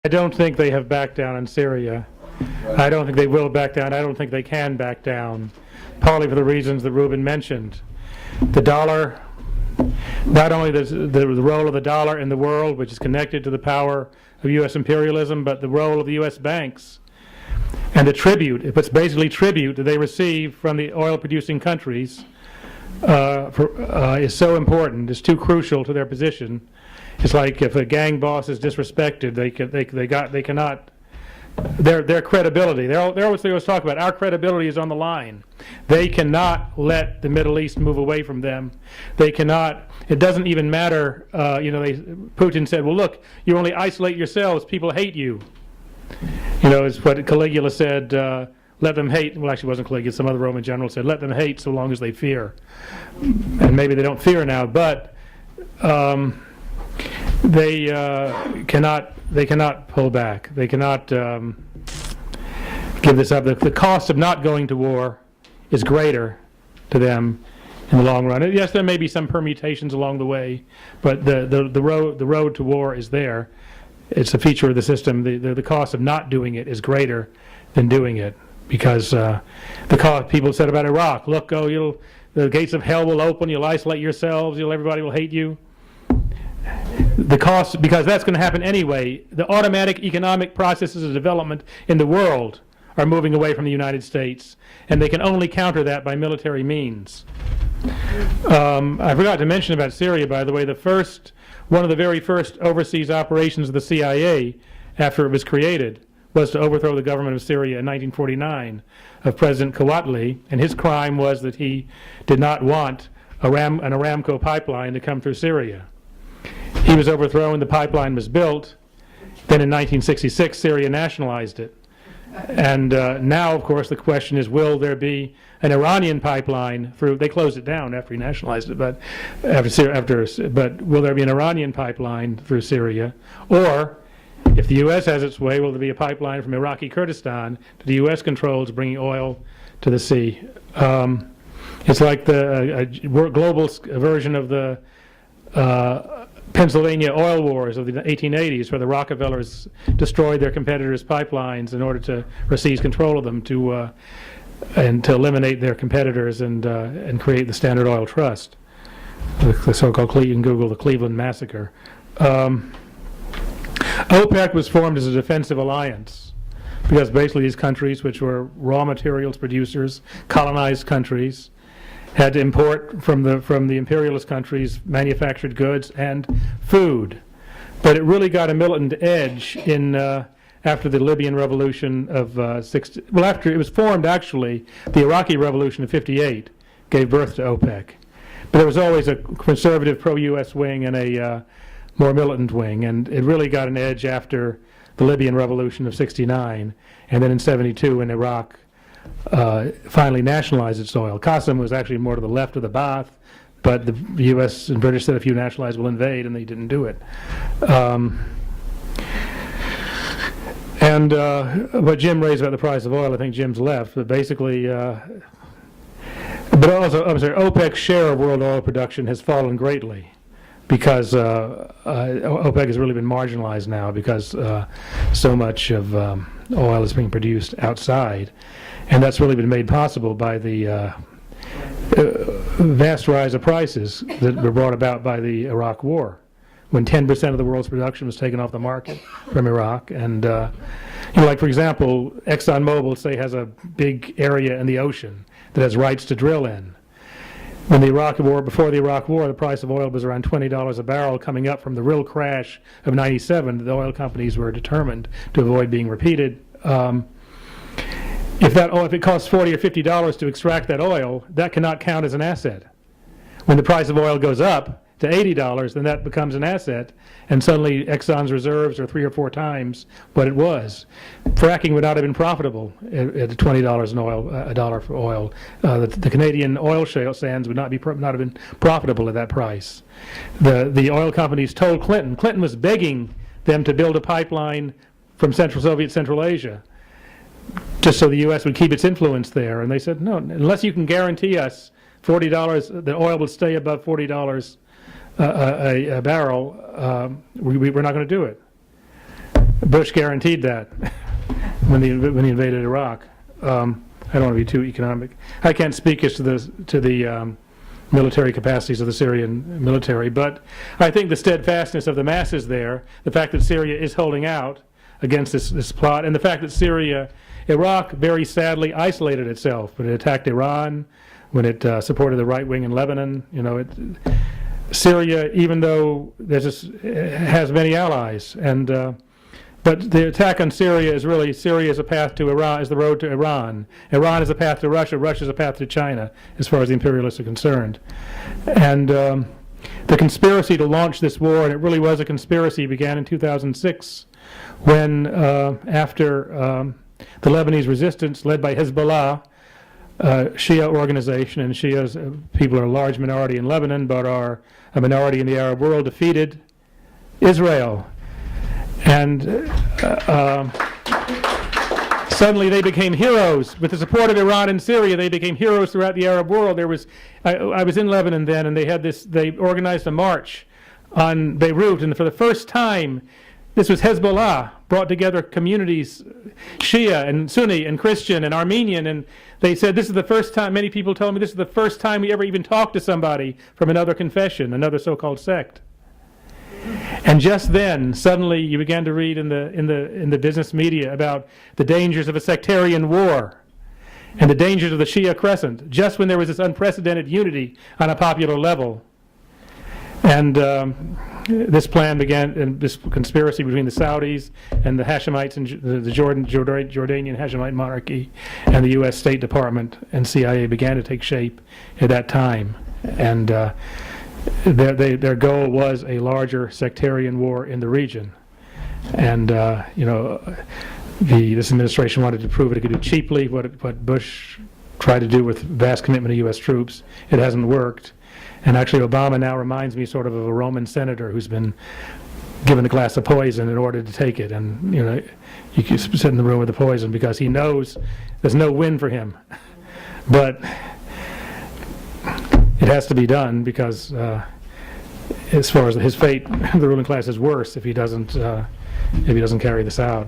I don't think they have backed down in Syria. I don't think they will back down. I don't think they can back down, partly for the reasons that Ruben mentioned. The dollar, not only the role of the dollar in the world, which is connected to the power of U.S. imperialism, but the role of the U.S. banks and the tribute, it's basically tribute that they receive from the oil-producing countries is so important. It's too crucial to their position. It's like if a gang boss is disrespected, they cannot. Their credibility. They always talk about our credibility is on the line. They cannot let the Middle East move away from them. They cannot. It doesn't even matter. Putin said, "Well, look, you only isolate yourselves. People hate you." It's what Caligula said. Let them hate. Well, actually, it wasn't Caligula. Some other Roman general said, "Let them hate so long as they fear." And maybe they don't fear now, but they cannot pull back. They cannot give this up. The cost of not going to war is greater to them in the long run. Yes, there may be some permutations along the way, but the road to war is there. It's a feature of the system. The cost of not doing it is greater than doing it, because the cost, people said about Iraq, look, the gates of hell will open, you'll isolate yourselves, everybody will hate you. The cost, because that's going to happen anyway, the automatic economic processes of development in the world are moving away from the United States, and they can only counter that by military means. I forgot to mention about Syria, by the way, one of the very first overseas operations of the CIA after it was created was to overthrow the government of Syria in 1949 of President Kawatli, and his crime was that he did not want an Aramco pipeline to come through Syria. He was overthrown, the pipeline was built, then in 1966 Syria nationalized it. And now, of course, the question is, will there be an Iranian pipeline through? They closed it down after he nationalized it, but but will there be an Iranian pipeline through Syria? Or, if the U.S. has its way, will there be a pipeline from Iraqi Kurdistan to the U.S. controls bringing oil to the sea? It's like the global version of the Pennsylvania oil wars of the 1880s, where the Rockefellers destroyed their competitors' pipelines in order to seize control of them and to eliminate their competitors and create the Standard Oil Trust, the so-called, you can Google the Cleveland Massacre. OPEC was formed as a defensive alliance because basically these countries, which were raw materials producers, colonized countries, had to import from the imperialist countries manufactured goods and food. But it really got a militant edge after the Libyan revolution of after it was formed, actually, the Iraqi revolution of '58 gave birth to OPEC. But there was always a conservative pro-U.S. wing and a more militant wing, and it really got an edge after the Libyan revolution of '69, and then in '72 when Iraq finally nationalized its oil. Qasem was actually more to the left of the Ba'ath, but the U.S. and British said if you nationalize, we'll invade, and they didn't do it. What Jim raised about the price of oil, I think Jim's left, but basically, but also, I'm sorry, OPEC's share of world oil production has fallen greatly because OPEC has really been marginalized now because so much of oil is being produced outside. And that's really been made possible by the vast rise of prices that were brought about by the Iraq War, when 10% of the world's production was taken off the market from Iraq. And, like, for example, ExxonMobil, say, has a big area in the ocean that has rights to drill in. When the Iraq War, before the Iraq War, the price of oil was around $20 a barrel, coming up from the real crash of '97. The oil companies were determined to avoid being repeated. If it costs $40 or $50 to extract that oil, that cannot count as an asset. When the price of oil goes up to $80, then that becomes an asset, and suddenly Exxon's reserves are 3 or 4 times what it was. Fracking would not have been profitable at $20 an oil, a dollar for oil. The Canadian oil shale sands would not have been profitable at that price. The oil companies told Clinton. Clinton was begging them to build a pipeline from Central Asia, just so the U.S. would keep its influence there. And they said, no, unless you can guarantee us $40, the oil will stay above $40 a barrel, we're not going to do it. Bush guaranteed that when he invaded Iraq. I don't want to be too economic. I can't speak as to the military capacities of the Syrian military, but I think the steadfastness of the masses there, the fact that Syria is holding out against this plot, and the fact that Iraq very sadly isolated itself when it attacked Iran, when it supported the right wing in Lebanon. Syria, even though has many allies, but the attack on Syria is really, Syria is a path to Iran, is the road to Iran. Iran is a path to Russia. Russia is a path to China, as far as the imperialists are concerned. And the conspiracy to launch this war, and it really was a conspiracy, began in 2006, when after the Lebanese resistance, led by Hezbollah, Shia organization, and Shias people are a large minority in Lebanon, but are a minority in the Arab world, defeated Israel. And suddenly they became heroes. With the support of Iran and Syria, they became heroes throughout the Arab world. I was in Lebanon then, and they organized a march on Beirut, and for the first time, this was Hezbollah, brought together communities, Shia and Sunni and Christian and Armenian, and they said this is the first time, many people told me this is the first time we ever even talked to somebody from another confession, another so-called sect. And just then, suddenly, you began to read in the business media about the dangers of a sectarian war and the dangers of the Shia crescent, just when there was this unprecedented unity on a popular level. And this plan began, and this conspiracy between the Saudis and the Hashemites and the Jordanian Hashemite monarchy and the U.S. State Department and CIA began to take shape at that time. And their goal was a larger sectarian war in the region. And, this administration wanted to prove it could do cheaply what Bush tried to do with vast commitment of U.S. troops. It hasn't worked. And actually, Obama now reminds me sort of a Roman senator who's been given a glass of poison in order to take it. And, you can sit in the room with the poison because he knows there's no win for him. But it has to be done because as far as his fate, the ruling class is worse if he doesn't carry this out.